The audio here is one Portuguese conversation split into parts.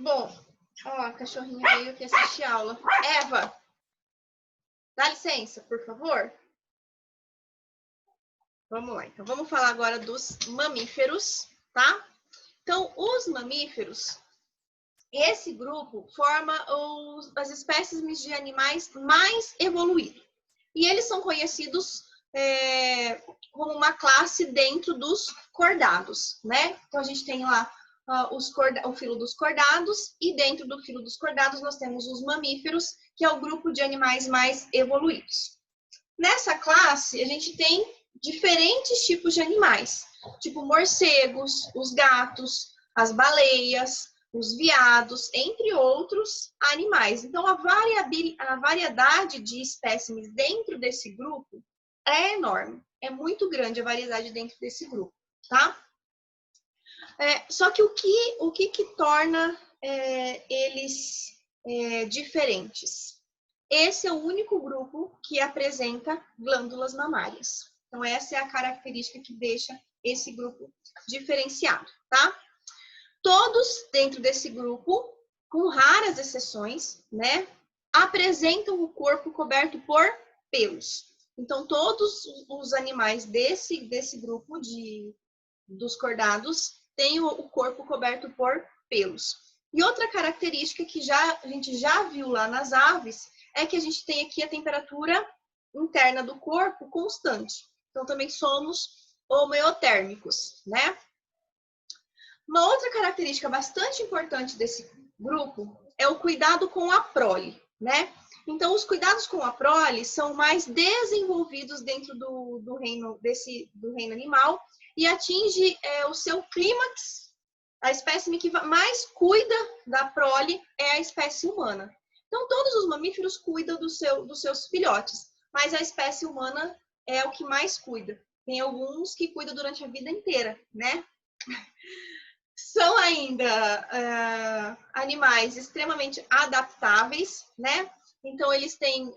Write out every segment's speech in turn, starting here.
Bom, ó, a cachorrinha veio aqui assistir aula. Eva, dá licença, por favor. Vamos lá, então vamos falar agora dos mamíferos, tá? Então, os mamíferos, esse grupo forma as espécies de animais mais evoluídos. E eles são conhecidos como uma classe dentro dos cordados, né? Então, a gente tem lá o filo dos cordados, e dentro do filo dos cordados nós temos os mamíferos, que é o grupo de animais mais evoluídos. Nessa classe, a gente tem diferentes tipos de animais, tipo morcegos, os gatos, as baleias, os veados, entre outros animais. Então, a variedade de espécimes dentro desse grupo é enorme, é muito grande a variedade dentro desse grupo, tá? Só que o que torna eles diferentes? Esse é o único grupo que apresenta glândulas mamárias. Então, essa é a característica que deixa esse grupo diferenciado, tá? Todos dentro desse grupo, com raras exceções, né, apresentam o corpo coberto por pelos. Então, todos os animais desse grupo dos cordados têm o corpo coberto por pelos. E outra característica que a gente já viu lá nas aves é que a gente tem aqui a temperatura interna do corpo constante. Então, também somos homeotérmicos, né? Uma outra característica bastante importante desse grupo é o cuidado com a prole, né? Então, os cuidados com a prole são mais desenvolvidos dentro do reino animal e atinge o seu clímax. A espécime que mais cuida da prole é a espécie humana. Então, todos os mamíferos cuidam dos seus filhotes, mas a espécie humana é o que mais cuida. Tem alguns que cuidam durante a vida inteira, né? São ainda animais extremamente adaptáveis, né? Então, eles têm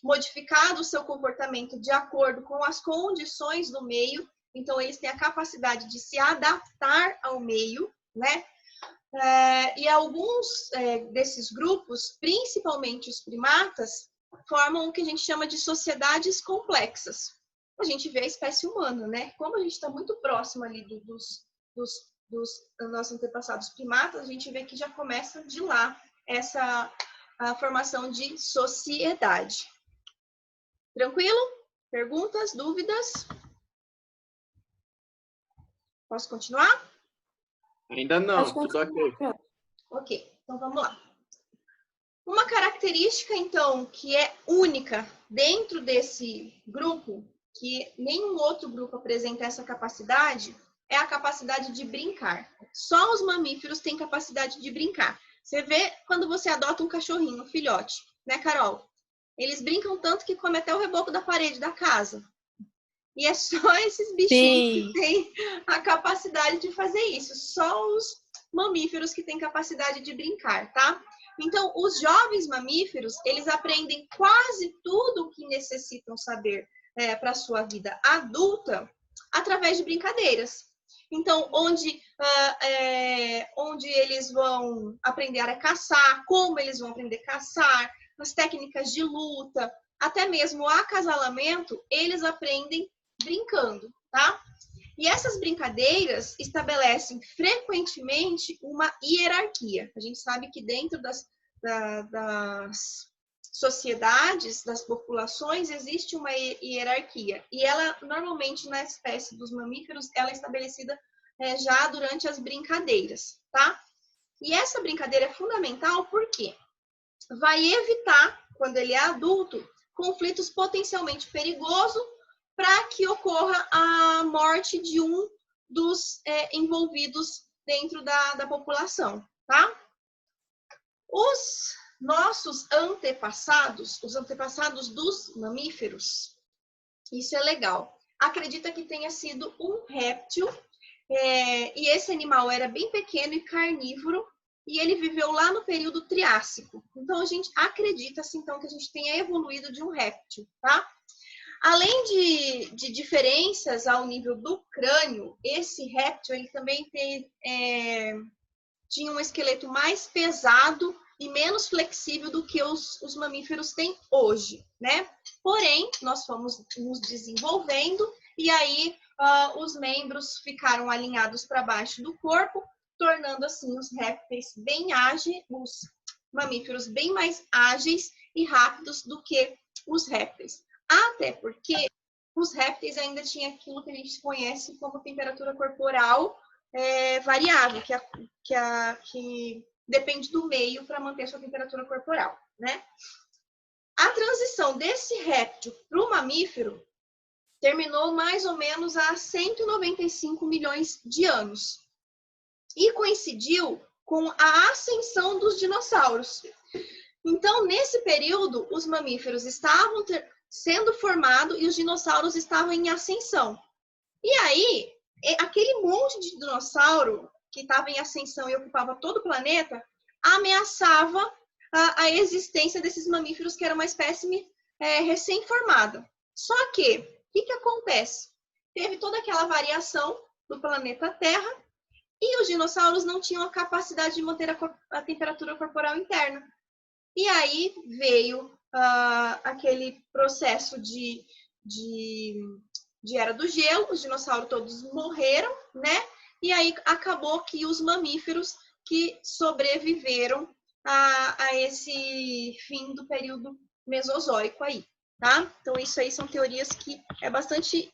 modificado o seu comportamento de acordo com as condições do meio. Então, eles têm a capacidade de se adaptar ao meio, né? E alguns desses grupos, principalmente os primatas, formam o que a gente chama de sociedades complexas. A gente vê a espécie humana, né? Como a gente está muito próximo ali dos nossos antepassados primatas, a gente vê que já começa de lá a formação de sociedade. Tranquilo? Perguntas, dúvidas? Posso continuar? Ainda não, tudo ok. Ok, então vamos lá. Uma característica, então, que é única dentro desse grupo, que nenhum outro grupo apresenta essa capacidade, é a capacidade de brincar. Só os mamíferos têm capacidade de brincar. Você vê quando você adota um cachorrinho, um filhote, né, Carol? Eles brincam tanto que comem até o reboco da parede da casa. E é só esses bichinhos que têm a capacidade de fazer isso. Só os mamíferos que têm capacidade de brincar, tá? Então, os jovens mamíferos, eles aprendem quase tudo o que necessitam saber para a sua vida adulta através de brincadeiras. Então, onde eles vão aprender a caçar, como eles vão aprender a caçar, as técnicas de luta, até mesmo o acasalamento, eles aprendem brincando, tá? E essas brincadeiras estabelecem frequentemente uma hierarquia. A gente sabe que dentro das sociedades, das populações, existe uma hierarquia. E ela, normalmente, na espécie dos mamíferos, ela é estabelecida já durante as brincadeiras, tá? E essa brincadeira é fundamental porque vai evitar, quando ele é adulto, conflitos potencialmente perigosos para que ocorra a morte de um dos envolvidos dentro da população, tá? Os nossos antepassados, os antepassados dos mamíferos, isso é legal, acredita que tenha sido um réptil, e esse animal era bem pequeno e carnívoro, e ele viveu lá no período Triássico. Então, a gente acredita, assim, então, que a gente tenha evoluído de um réptil, tá? Além de diferenças ao nível do crânio, esse réptil ele também tem tinham um esqueleto mais pesado e menos flexível do que os mamíferos têm hoje, né? Porém, nós fomos nos desenvolvendo e aí os membros ficaram alinhados para baixo do corpo, tornando assim os répteis bem ágeis, os mamíferos bem mais ágeis e rápidos do que os répteis. Até porque os répteis ainda tinham aquilo que a gente conhece como temperatura corporal variável, que depende do meio para manter sua temperatura corporal, né? A transição desse réptil para o mamífero terminou mais ou menos há 195 milhões de anos e coincidiu com a ascensão dos dinossauros. Então, nesse período, os mamíferos estavam sendo formados e os dinossauros estavam em ascensão. E aí, aquele monte de dinossauro que estava em ascensão e ocupava todo o planeta ameaçava a existência desses mamíferos, que era uma espécime recém-formada. Só que, o que acontece? Teve toda aquela variação do planeta Terra e os dinossauros não tinham a capacidade de manter a temperatura corporal interna. E aí veio aquele processo de era do gelo, os dinossauros todos morreram, né? E aí acabou que os mamíferos que sobreviveram a esse fim do período mesozoico aí, tá? Então isso aí são teorias que é bastante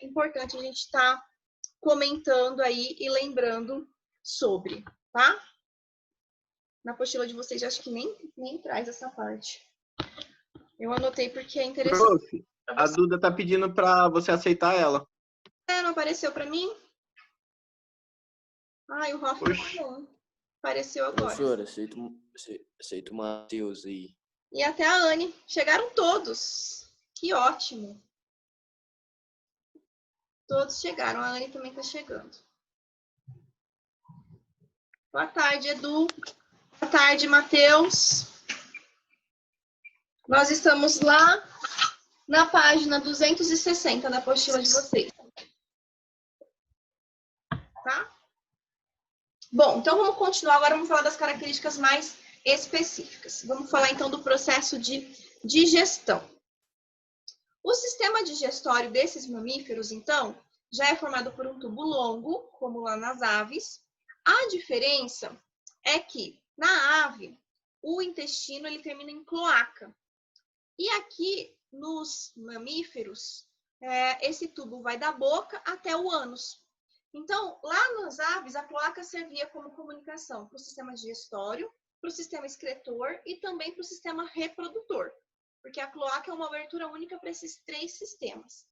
importante a gente estar comentando aí e lembrando sobre, tá? Na apostila de vocês, acho que nem traz essa parte. Eu anotei porque é interessante. Prof, a Duda tá pedindo para você aceitar ela. Não apareceu para mim? Ai, o Hoff não apareceu agora. Professora, aceito o Matheus aí. E até a Anne. Chegaram todos. Que ótimo. Todos chegaram. A Anne também está chegando. Boa tarde, Edu. Boa tarde, Matheus. Nós estamos lá na página 260 da apostila de vocês. Tá? Bom, então vamos continuar. Agora vamos falar das características mais específicas. Vamos falar então do processo de digestão. O sistema digestório desses mamíferos, então, já é formado por um tubo longo, como lá nas aves. A diferença é que na ave, o intestino ele termina em cloaca. E aqui, nos mamíferos, esse tubo vai da boca até o ânus. Então, lá nas aves, a cloaca servia como comunicação para o sistema digestório, para o sistema excretor e também para o sistema reprodutor. Porque a cloaca é uma abertura única para esses três sistemas.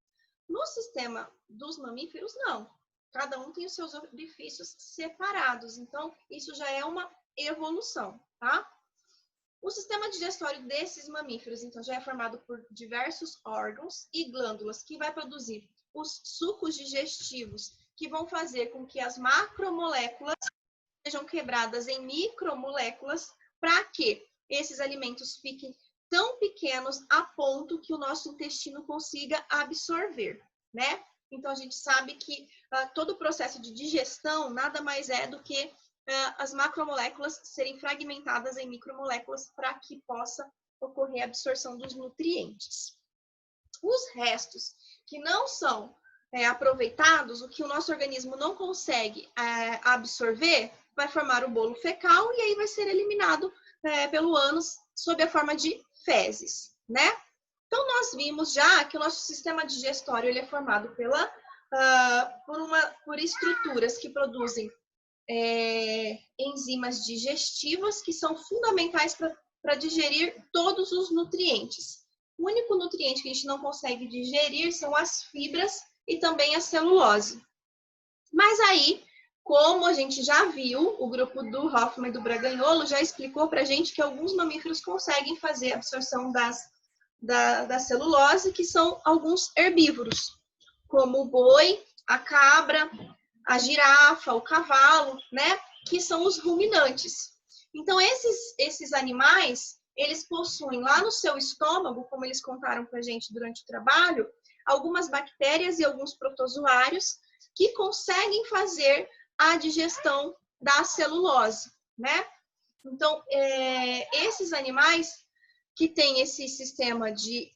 No sistema dos mamíferos, não. Cada um tem os seus orifícios separados. Então, isso já é uma evolução, tá? O sistema digestório desses mamíferos, então, já é formado por diversos órgãos e glândulas que vai produzir os sucos digestivos que vão fazer com que as macromoléculas sejam quebradas em micromoléculas para que esses alimentos fiquem tão pequenos a ponto que o nosso intestino consiga absorver, né? Então, a gente sabe que todo o processo de digestão nada mais é do que as macromoléculas serem fragmentadas em micromoléculas para que possa ocorrer a absorção dos nutrientes. Os restos que não são aproveitados, o que o nosso organismo não consegue absorver, vai formar o bolo fecal e aí vai ser eliminado pelo ânus sob a forma de fezes, né? Então, nós vimos já que o nosso sistema digestório ele é formado por estruturas que produzem enzimas digestivas que são fundamentais para digerir todos os nutrientes. O único nutriente que a gente não consegue digerir são as fibras e também a celulose. Mas aí, como a gente já viu, o grupo do Hoffman e do Braganholo já explicou para a gente que alguns mamíferos conseguem fazer a absorção da celulose, que são alguns herbívoros, como o boi, a cabra, a girafa, o cavalo, né? Que são os ruminantes. Então, esses animais, eles possuem lá no seu estômago, como eles contaram para a gente durante o trabalho, algumas bactérias e alguns protozoários que conseguem fazer a digestão da celulose, né? Então, esses animais que têm esse sistema de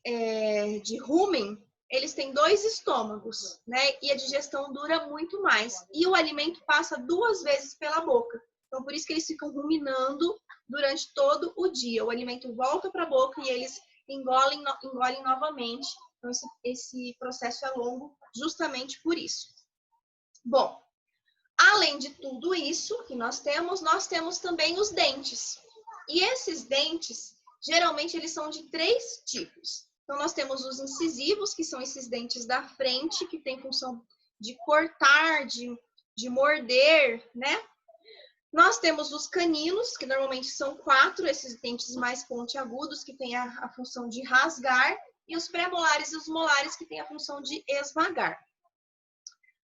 rumen, eles têm 2 estômagos, né? E a digestão dura muito mais. E o alimento passa 2 vezes pela boca. Então, por isso que eles ficam ruminando durante todo o dia. O alimento volta para a boca e eles engolem novamente. Então, esse processo é longo justamente por isso. Bom, além de tudo isso que nós temos também os dentes. E esses dentes, geralmente, eles são de 3 tipos. Então, nós temos os incisivos, que são esses dentes da frente, que tem função de cortar, de morder, né? Nós temos os caninos, que normalmente são 4, esses dentes mais pontiagudos, que têm a função de rasgar, e os pré-molares e os molares, que têm a função de esmagar.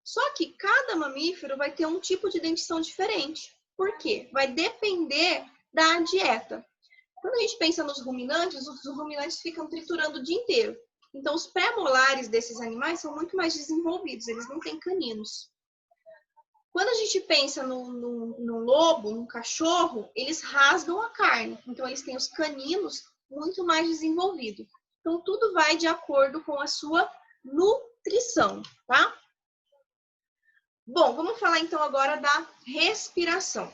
Só que cada mamífero vai ter um tipo de dentição diferente. Por quê? Vai depender da dieta. Quando a gente pensa nos ruminantes, os ruminantes ficam triturando o dia inteiro. Então, os pré-molares desses animais são muito mais desenvolvidos, eles não têm caninos. Quando a gente pensa no lobo, no cachorro, eles rasgam a carne. Então, eles têm os caninos muito mais desenvolvidos. Então, tudo vai de acordo com a sua nutrição, tá? Bom, vamos falar então agora da respiração.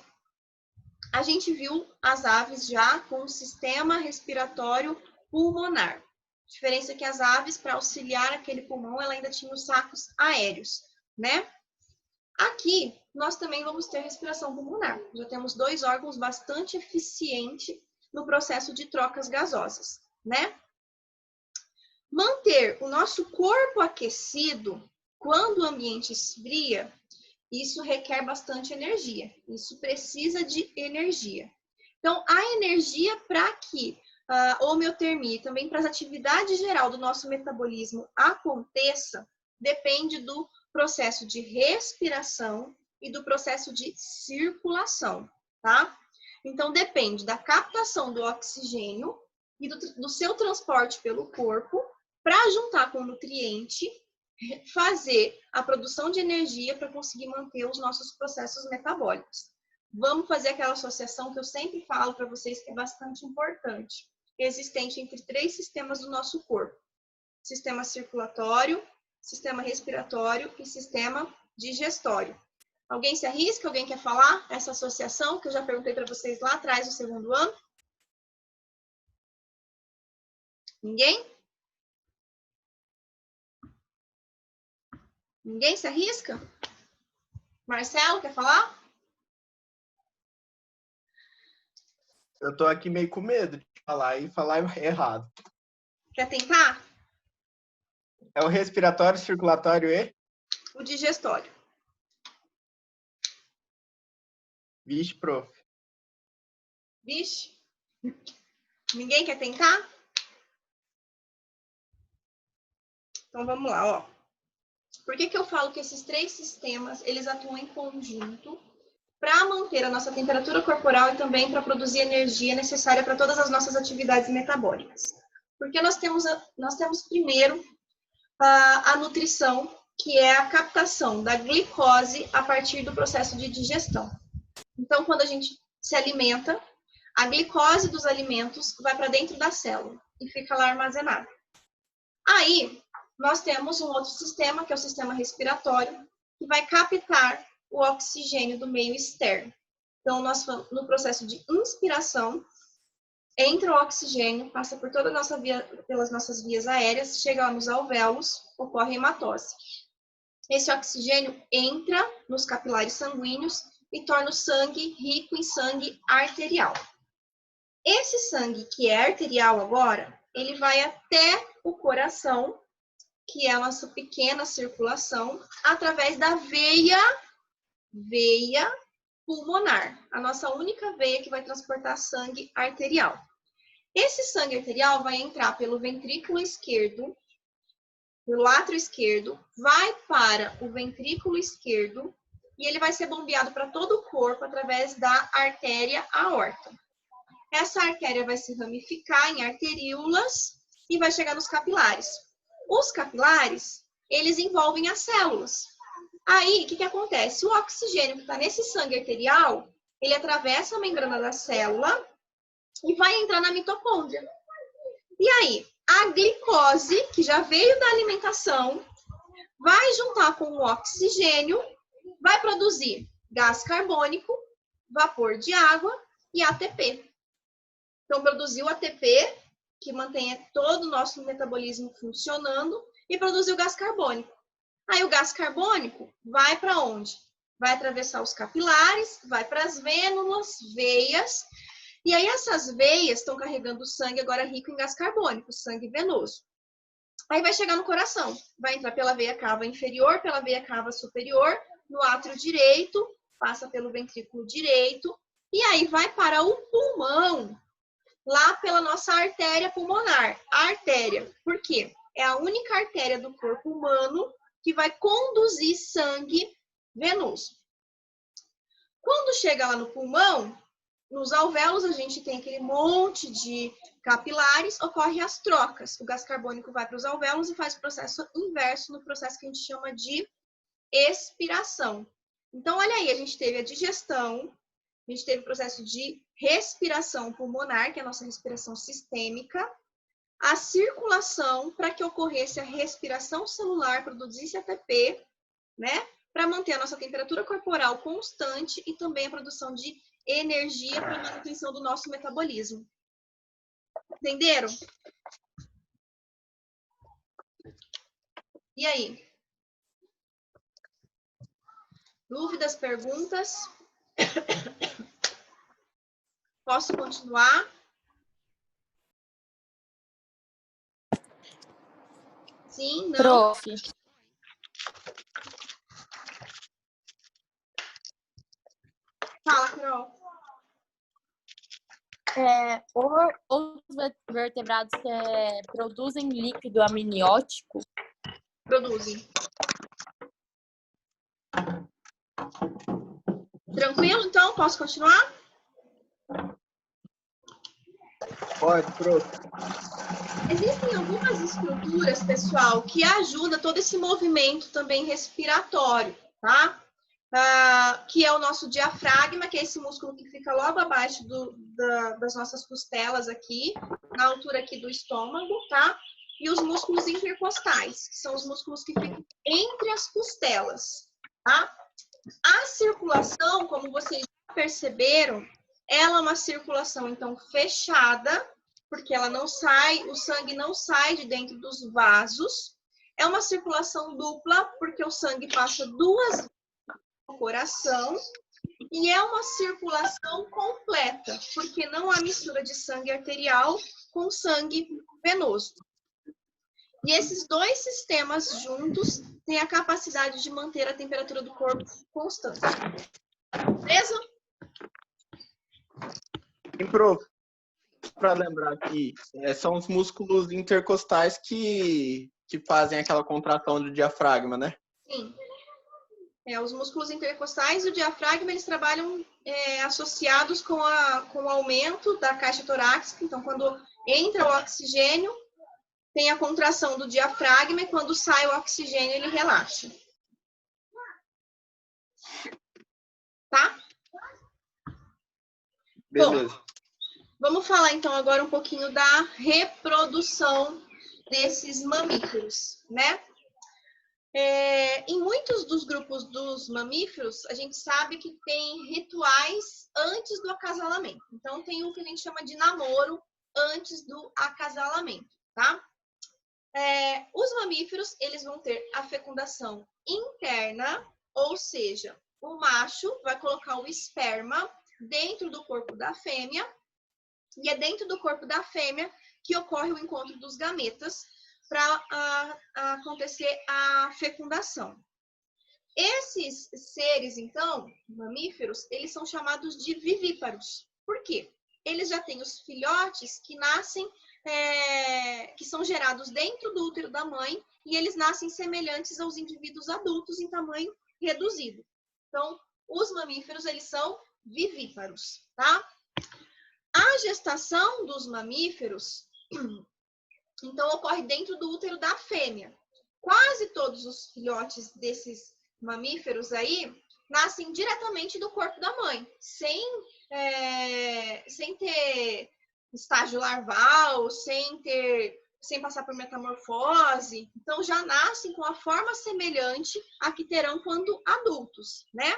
A gente viu as aves já com o sistema respiratório pulmonar. A diferença é que as aves, para auxiliar aquele pulmão, ela ainda tinha os sacos aéreos, né? Aqui, nós também vamos ter respiração pulmonar. Já temos 2 órgãos bastante eficientes no processo de trocas gasosas, né? Manter o nosso corpo aquecido quando o ambiente esfria, isso requer bastante energia. Isso precisa de energia. Então, a energia para que a homeotermia e também para as atividades geral do nosso metabolismo aconteça, depende do processo de respiração e do processo de circulação, tá? Então, depende da captação do oxigênio e do seu transporte pelo corpo para juntar com o nutriente, fazer a produção de energia para conseguir manter os nossos processos metabólicos. Vamos fazer aquela associação que eu sempre falo para vocês que é bastante importante, existente entre 3 sistemas do nosso corpo: sistema circulatório, sistema respiratório e sistema digestório. Alguém se arrisca? Alguém quer falar essa associação que eu já perguntei para vocês lá atrás no 2º ano? Ninguém? Ninguém se arrisca? Marcelo, quer falar? Eu tô aqui meio com medo de falar e falar errado. Quer tentar? É o respiratório, circulatório e? O digestório. Vixe, prof. Vixe. Ninguém quer tentar? Então, vamos lá, ó. Por que eu falo que esses 3 sistemas, eles atuam em conjunto para manter a nossa temperatura corporal e também para produzir energia necessária para todas as nossas atividades metabólicas? Porque nós temos primeiro a nutrição, que é a captação da glicose a partir do processo de digestão. Então, quando a gente se alimenta, a glicose dos alimentos vai para dentro da célula e fica lá armazenada. Aí, nós temos um outro sistema, que é o sistema respiratório, que vai captar o oxigênio do meio externo. Então, no processo de inspiração, entra o oxigênio, passa por toda a nossa pelas nossas vias aéreas, chega nos alvéolos, ocorre hematose. Esse oxigênio entra nos capilares sanguíneos e torna o sangue rico em sangue arterial. Esse sangue que é arterial agora, ele vai até o coração, que é a nossa pequena circulação, através da veia pulmonar, a nossa única veia que vai transportar sangue arterial. Esse sangue arterial vai entrar pelo ventrículo esquerdo, pelo átrio esquerdo, vai para o ventrículo esquerdo e ele vai ser bombeado para todo o corpo através da artéria aorta. Essa artéria vai se ramificar em arteríolas e vai chegar nos capilares. Os capilares, eles envolvem as células. Aí, o que acontece? O oxigênio que está nesse sangue arterial, ele atravessa a membrana da célula e vai entrar na mitocôndria. E aí, a glicose, que já veio da alimentação, vai juntar com o oxigênio, vai produzir gás carbônico, vapor de água e ATP. Então, produziu ATP, que mantém todo o nosso metabolismo funcionando, e produziu gás carbônico. Aí o gás carbônico vai para onde? Vai atravessar os capilares, vai para as vênulas, veias, e aí essas veias estão carregando sangue agora rico em gás carbônico, sangue venoso. Aí vai chegar no coração, vai entrar pela veia cava inferior, pela veia cava superior, no átrio direito, passa pelo ventrículo direito, e aí vai para o pulmão, lá pela nossa artéria pulmonar. A artéria, por quê? É a única artéria do corpo humano que vai conduzir sangue venoso. Quando chega lá no pulmão, nos alvéolos a gente tem aquele monte de capilares, ocorre as trocas. O gás carbônico vai para os alvéolos e faz o processo inverso no processo que a gente chama de expiração. Então, olha aí, a gente teve a digestão, a gente teve o processo de respiração pulmonar, que é a nossa respiração sistêmica, a circulação para que ocorresse a respiração celular, produzisse ATP, né? Para manter a nossa temperatura corporal constante e também a produção de energia para a manutenção do nosso metabolismo. Entenderam? E aí? Dúvidas, perguntas? Posso continuar? Sim, não? Prof. Fala, Carol. Os vertebrados produzem líquido amniótico? Produzem. Tranquilo, então? Posso continuar? Pode, prof. Existem algumas estruturas, pessoal, que ajudam todo esse movimento também respiratório, tá? Que é o nosso diafragma, que é esse músculo que fica logo abaixo das nossas costelas aqui, na altura aqui do estômago, tá? E os músculos intercostais, que são os músculos que ficam entre as costelas, tá? A circulação, como vocês já perceberam, ela é uma circulação, então, fechada, porque ela não sai, o sangue não sai de dentro dos vasos. É uma circulação dupla, porque o sangue passa duas vezes no coração. E é uma circulação completa, porque não há mistura de sangue arterial com sangue venoso. E esses dois sistemas juntos têm a capacidade de manter a temperatura do corpo constante. Beleza? E, prof, para lembrar aqui, são os músculos intercostais que fazem aquela contração do diafragma, né? Sim. Os músculos intercostais e o diafragma, eles trabalham associados com o aumento da caixa torácica. Então, quando entra o oxigênio, tem a contração do diafragma e quando sai o oxigênio, ele relaxa. Tá? Beleza. Bom, vamos falar então agora um pouquinho da reprodução desses mamíferos, né? Em muitos dos grupos dos mamíferos, a gente sabe que tem rituais antes do acasalamento. Então, tem o que a gente chama de namoro antes do acasalamento, tá? Os mamíferos, eles vão ter a fecundação interna, ou seja, o macho vai colocar o esperma dentro do corpo da fêmea, e é dentro do corpo da fêmea que ocorre o encontro dos gametas para acontecer a fecundação. Esses seres, então, mamíferos, eles são chamados de vivíparos. Por quê? Eles já têm os filhotes que nascem, que são gerados dentro do útero da mãe, e eles nascem semelhantes aos indivíduos adultos em tamanho reduzido. Então, os mamíferos, eles são vivíparos, tá? A gestação dos mamíferos, então, ocorre dentro do útero da fêmea. Quase todos os filhotes desses mamíferos aí nascem diretamente do corpo da mãe, sem ter estágio larval, sem passar por metamorfose. Então, já nascem com a forma semelhante à que terão quando adultos, né?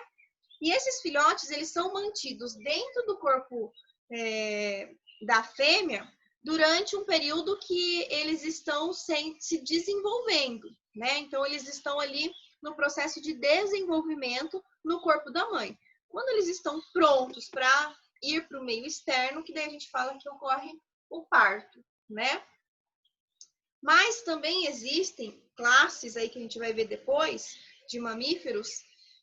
E esses filhotes, eles são mantidos dentro do corpo da fêmea durante um período que eles estão se desenvolvendo, né? Então, eles estão ali no processo de desenvolvimento no corpo da mãe. Quando eles estão prontos para ir para o meio externo, que daí a gente fala que ocorre o parto, né? Mas também existem classes aí que a gente vai ver depois de mamíferos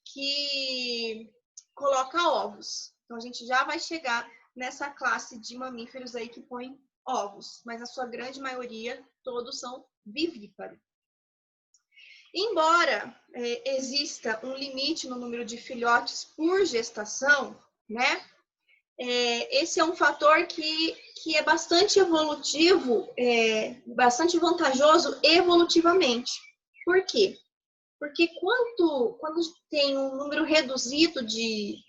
que coloca ovos. Então, a gente já vai chegar nessa classe de mamíferos aí que põem ovos, mas a sua grande maioria, todos são vivíparos. Embora exista um limite no número de filhotes por gestação, né? Esse é um fator que é bastante evolutivo, bastante vantajoso evolutivamente. Por quê? Porque quando tem um número reduzido de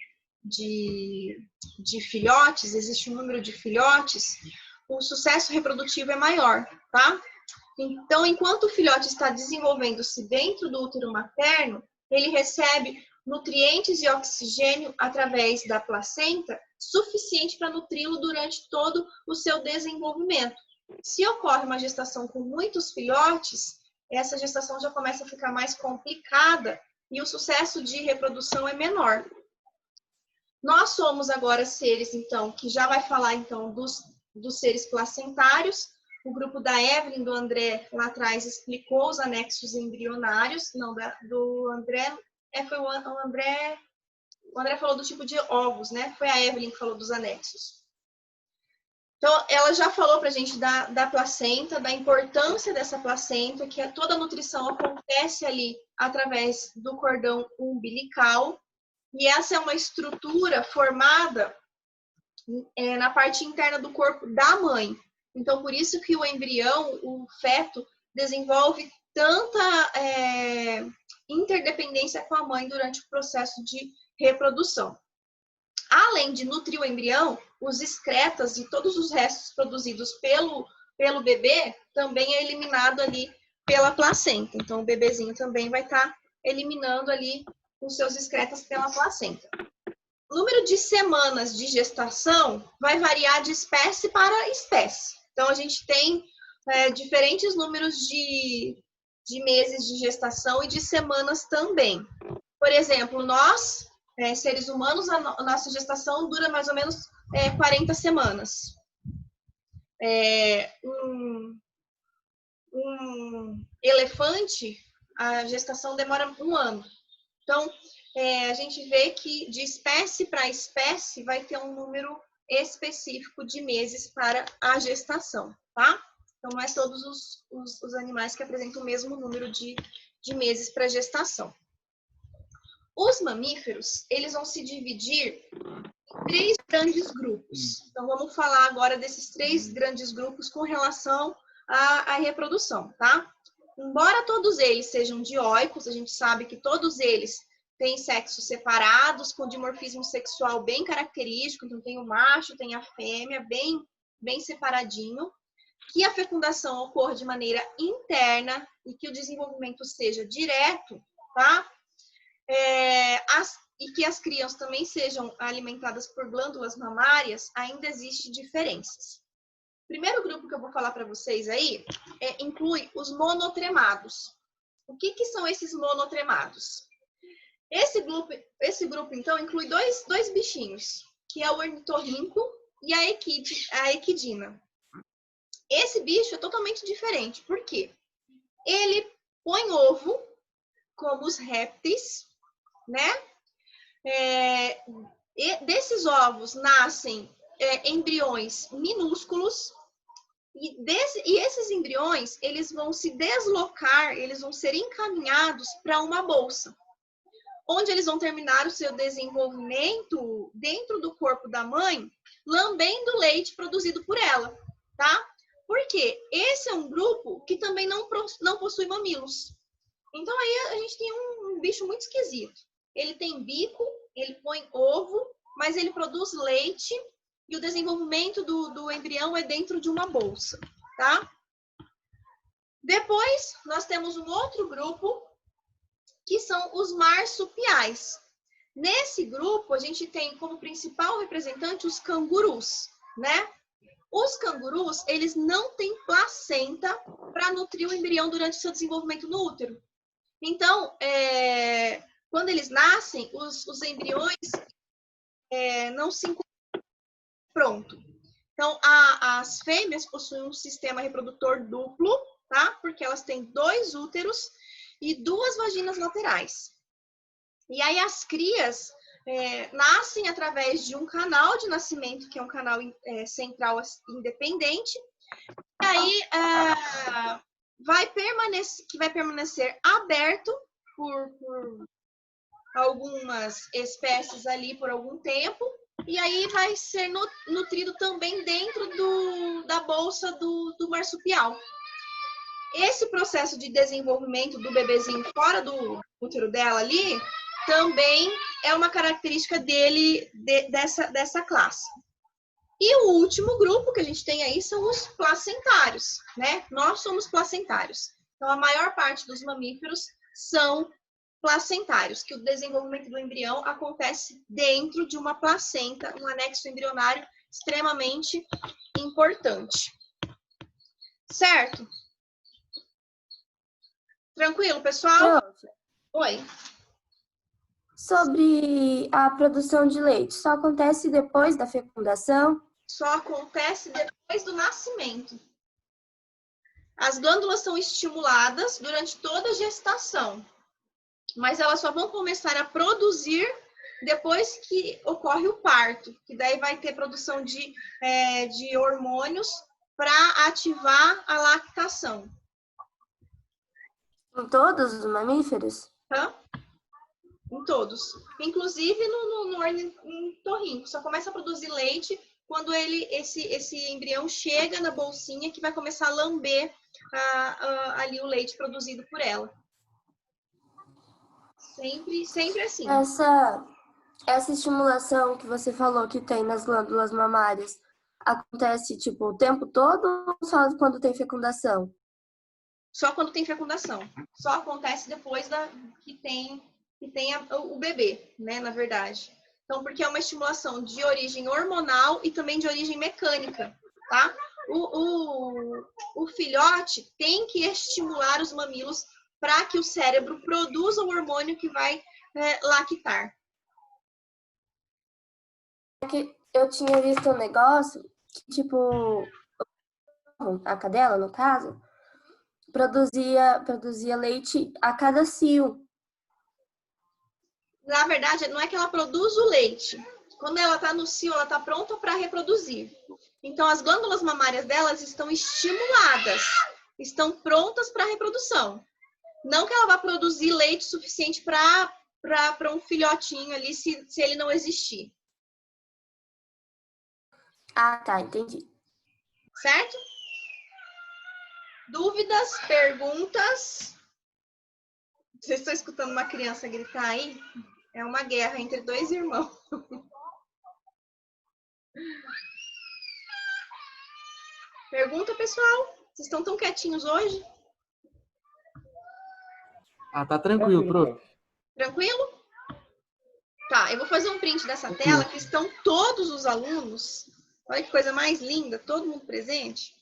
filhotes, existe um número de filhotes, o sucesso reprodutivo é maior, tá? Então, enquanto o filhote está desenvolvendo-se dentro do útero materno, ele recebe nutrientes e oxigênio através da placenta suficiente para nutri-lo durante todo o seu desenvolvimento. Se ocorre uma gestação com muitos filhotes, essa gestação já começa a ficar mais complicada e o sucesso de reprodução é menor. Nós somos agora seres, então, que já vai falar, então, dos seres placentários. O grupo da Evelyn, do André, lá atrás, explicou os anexos embrionários. Não, do André, foi o André falou do tipo de ovos, né? Foi a Evelyn que falou dos anexos. Então, ela já falou pra gente da placenta, da importância dessa placenta, que toda a nutrição acontece ali através do cordão umbilical. E essa é uma estrutura formada na parte interna do corpo da mãe. Então, por isso que o embrião, o feto, desenvolve tanta interdependência com a mãe durante o processo de reprodução. Além de nutrir o embrião, os excretas e todos os restos produzidos pelo bebê também é eliminado ali pela placenta. Então, o bebezinho também vai estar eliminando ali os seus excretas pela placenta. O número de semanas de gestação vai variar de espécie para espécie. Então, a gente tem diferentes números de meses de gestação e de semanas também. Por exemplo, nós, seres humanos, a nossa gestação dura mais ou menos 40 semanas. Um elefante, a gestação demora 1 ano. Então, a gente vê que de espécie para espécie vai ter um número específico de meses para a gestação, tá? Então, não é todos os animais que apresentam o mesmo número de meses para gestação. Os mamíferos, eles vão se dividir em 3 grandes grupos. Então, vamos falar agora desses 3 grandes grupos com relação à reprodução, tá? Embora todos eles sejam dioicos, a gente sabe que todos eles têm sexos separados, com dimorfismo sexual bem característico, então tem o macho, tem a fêmea, bem separadinho, que a fecundação ocorra de maneira interna e que o desenvolvimento seja direto, tá? E que as crias também sejam alimentadas por glândulas mamárias, ainda existem diferenças. O primeiro grupo que eu vou falar para vocês aí inclui os monotremados. O que são esses monotremados? Esse grupo, então, inclui dois bichinhos, que é o ornitorrinco e a equidna. Esse bicho é totalmente diferente. Por quê? Ele põe ovo, como os répteis, né? E desses ovos nascem embriões minúsculos e esses embriões, eles vão se deslocar, eles vão ser encaminhados para uma bolsa, onde eles vão terminar o seu desenvolvimento dentro do corpo da mãe, lambendo o leite produzido por ela, tá? Porque esse é um grupo que também não possui mamilos. Então aí a gente tem um bicho muito esquisito. Ele tem bico, ele põe ovo, mas ele produz leite e o desenvolvimento do embrião é dentro de uma bolsa, tá? Depois, nós temos um outro grupo, que são os marsupiais. Nesse grupo, a gente tem como principal representante os cangurus, né? Os cangurus, eles não têm placenta para nutrir o embrião durante o seu desenvolvimento no útero. Então, quando eles nascem, os embriões não se encontram pronto. Então, as fêmeas possuem um sistema reprodutor duplo, tá? Porque elas têm 2 úteros e 2 vaginas laterais. E aí as crias nascem através de um canal de nascimento, que é um canal central independente, e aí vai permanecer aberto por algumas espécies ali por algum tempo, e aí vai ser nutrido também dentro da bolsa do marsupial. Esse processo de desenvolvimento do bebezinho fora do útero dela ali, também é uma característica dessa classe. E o último grupo que a gente tem aí são os placentários, né? Nós somos placentários. Então, a maior parte dos mamíferos são placentários, que o desenvolvimento do embrião acontece dentro de uma placenta, um anexo embrionário extremamente importante. Certo? Tranquilo, pessoal? Oi. Sobre a produção de leite, só acontece depois da fecundação? Só acontece depois do nascimento. As glândulas são estimuladas durante toda a gestação, mas elas só vão começar a produzir depois que ocorre o parto, que daí vai ter produção de hormônios para ativar a lactação. Em todos os mamíferos? Tá? Em todos. Inclusive no ornitorrinco. Só começa a produzir leite quando esse embrião chega na bolsinha, que vai começar a lamber ali o leite produzido por ela. Sempre assim. Essa estimulação que você falou que tem nas glândulas mamárias acontece, tipo, o tempo todo ou só quando tem fecundação? Só quando tem fecundação. Só acontece depois que tem o bebê, né, na verdade. Então, porque é uma estimulação de origem hormonal e também de origem mecânica, tá? O filhote tem que estimular os mamilos para que o cérebro produza o hormônio que vai lactar. Eu tinha visto um negócio que, tipo, a cadela, no caso, produzia leite a cada cio. Na verdade, não é que ela produz o leite. Quando ela está no cio, ela está pronta para reproduzir. Então, as glândulas mamárias delas estão estimuladas, estão prontas para a reprodução. Não que ela vá produzir leite suficiente para um filhotinho ali, se ele não existir. Ah, tá, entendi. Certo? Dúvidas, perguntas? Vocês estão escutando uma criança gritar aí? É uma guerra entre 2 irmãos. Pergunta, pessoal? Vocês estão tão quietinhos hoje? Ah, tá tranquilo, prof. Tranquilo? Tá, eu vou fazer um print dessa tela que estão todos os alunos. Olha que coisa mais linda, todo mundo presente.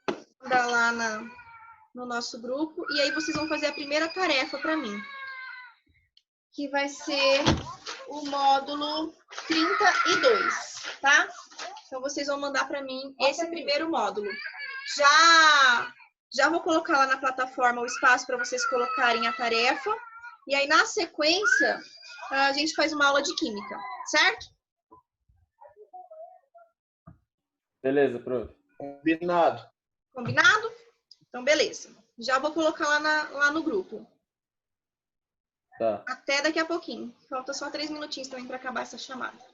Vou mandar lá no nosso grupo. E aí vocês vão fazer a primeira tarefa para mim. Que vai ser o módulo 32, tá? Então, vocês vão mandar para mim esse primeiro módulo. Já vou colocar lá na plataforma o espaço para vocês colocarem a tarefa. E aí, na sequência, a gente faz uma aula de química, certo? Beleza, prof. Combinado. Combinado? Então, beleza. Já vou colocar lá no grupo. Tá. Até daqui a pouquinho. Falta só 3 minutinhos também para acabar essa chamada.